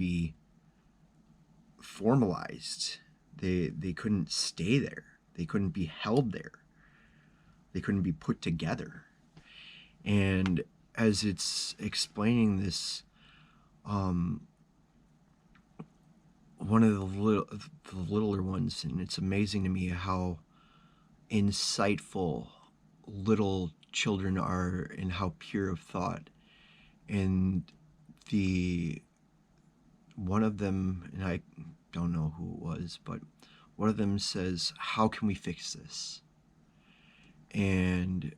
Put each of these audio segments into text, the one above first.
be formalized. They couldn't stay there. They couldn't be held there. They couldn't be put together. And as it's explaining this, one of the littler ones, and it's amazing to me how insightful little children are and how pure of thought. And the one of them, and I don't know who it was, but one of them says, how can we fix this? And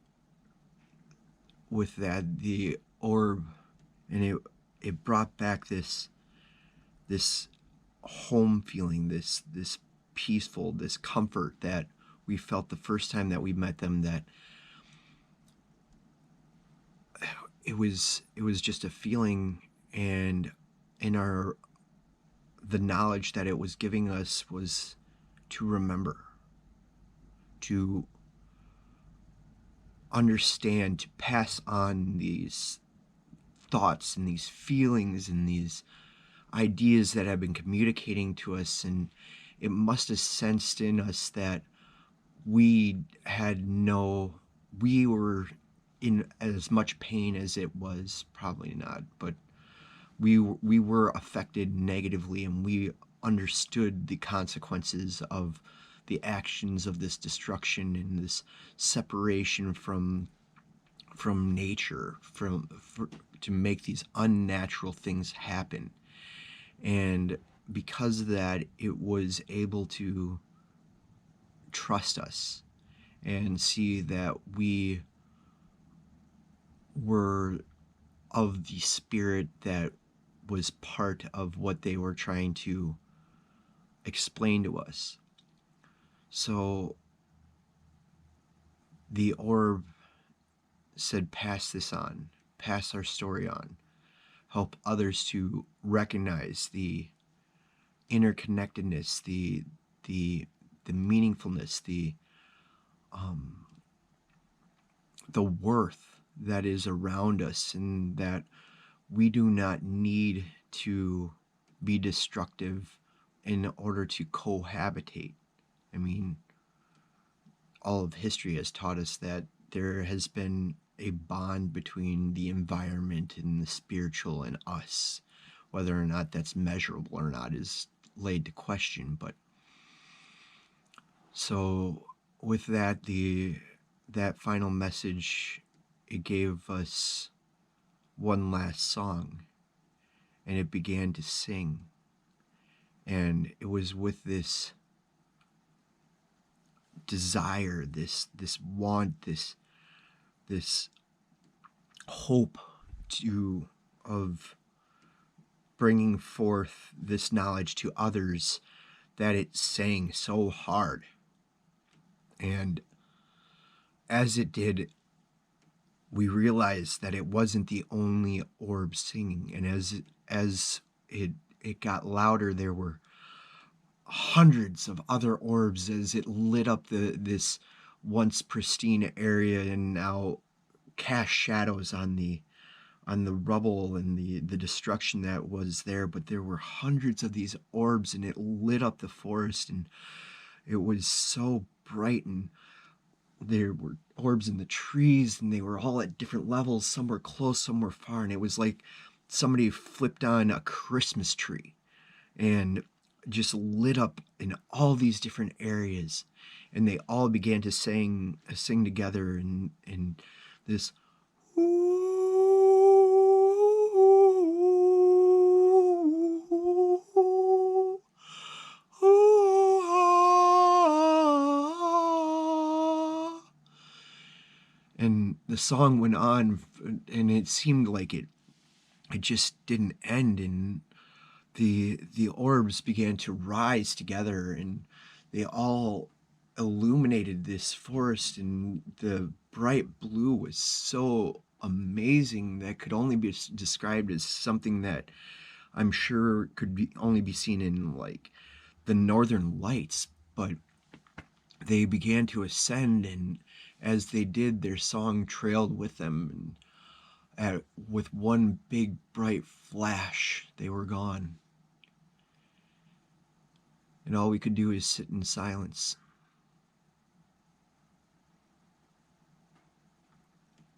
with that, the orb, and it brought back this home feeling, this peaceful, this comfort that we felt the first time that we met them, that it was just a feeling, and the knowledge that it was giving us was to remember, to understand, to pass on these thoughts and these feelings and these ideas that have been communicating to us. And it must have sensed in us that we were in as much pain as it was, probably not, but we were affected negatively, and we understood the consequences of the actions of this destruction and this separation from nature, to make these unnatural things happen. And because of that, it was able to trust us and see that we were of the spirit that was part of what they were trying to explain to us. So the orb said, pass this on, pass our story on, help others to recognize the interconnectedness, the meaningfulness, the worth that is around us, and that we do not need to be destructive in order to cohabitate. I mean, all of history has taught us that there has been a bond between the environment and the spiritual and us. Whether or not that's measurable or not is laid to question. But so with that, that final message, it gave us one last song, and it began to sing. And it was with this desire, this want, this hope of bringing forth this knowledge to others, that it sang so hard. And as it did, we realized that it wasn't the only orb singing. And as it got louder, there were hundreds of other orbs as it lit up this once pristine area, and now cast shadows on the rubble and the destruction that was there. But there were hundreds of these orbs, and it lit up the forest, and it was so bright. And there were orbs in the trees, and they were all at different levels. Some were close, some were far, and it was like somebody flipped on a Christmas tree and just lit up in all these different areas, and they all began to sing together in this and the song went on, and it seemed like it just didn't end. And the orbs began to rise together, and they all illuminated this forest, and the bright blue was so amazing that could only be described as something that I'm sure could only be seen in like the Northern Lights. But they began to ascend, and as they did, their song trailed with them, and with one big bright flash, they were gone. And all we could do is sit in silence,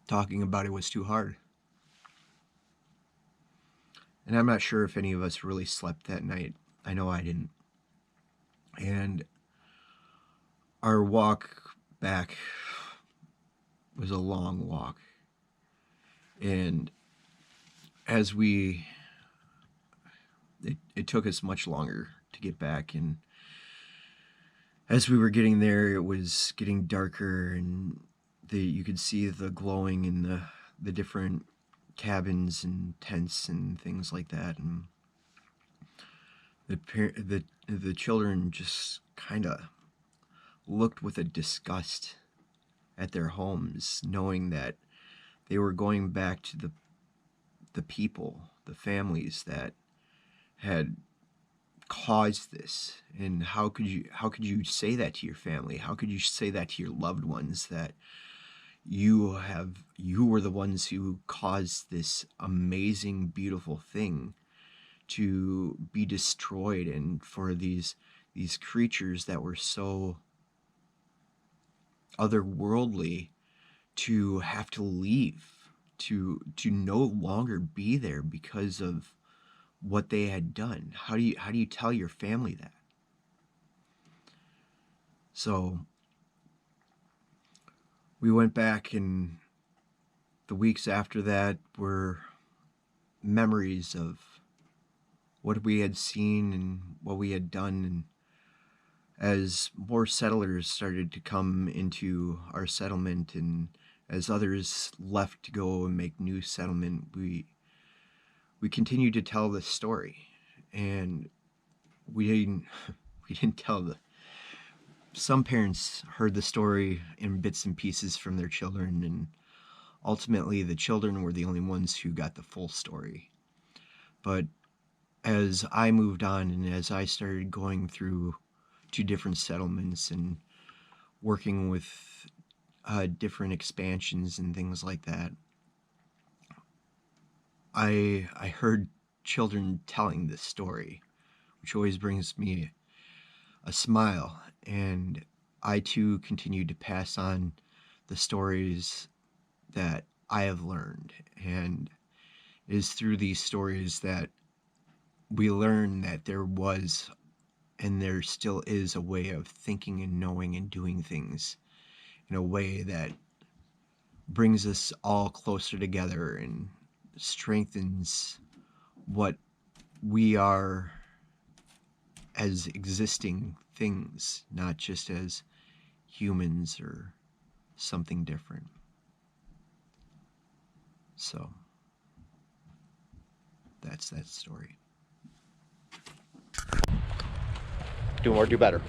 talking about it was too hard. And I'm not sure if any of us really slept that night. I know I didn't. And our walk back was a long walk. And as it took us much longer to get back. And as we were getting there, it was getting darker, and you could see the glowing in the different cabins and tents and things like that. And the children just kind of looked with a disgust at their homes, knowing that they were going back to the people, the families that had caused this. And how could you say that to your family? How could you say that to your loved ones, that you were the ones who caused this amazing, beautiful thing to be destroyed, and for these creatures that were so otherworldly to have to leave, to no longer be there because of what they had done? How do you tell your family that? So we went back, and the weeks after that were memories of what we had seen and what we had done. And as more settlers started to come into our settlement, and as others left to go and make new settlement, we continued to tell this story. And we didn't tell some parents heard the story in bits and pieces from their children, and ultimately the children were the only ones who got the full story. But as I moved on, and as I started going through 2 different settlements and working with different expansions and things like that, I heard children telling this story, which always brings me a smile. And I too continued to pass on the stories that I have learned. And it is through these stories that we learn that there was, and there still is, a way of thinking and knowing and doing things in a way that brings us all closer together and strengthens what we are as existing things, not just as humans or something different. So that's that story. Do more, do better.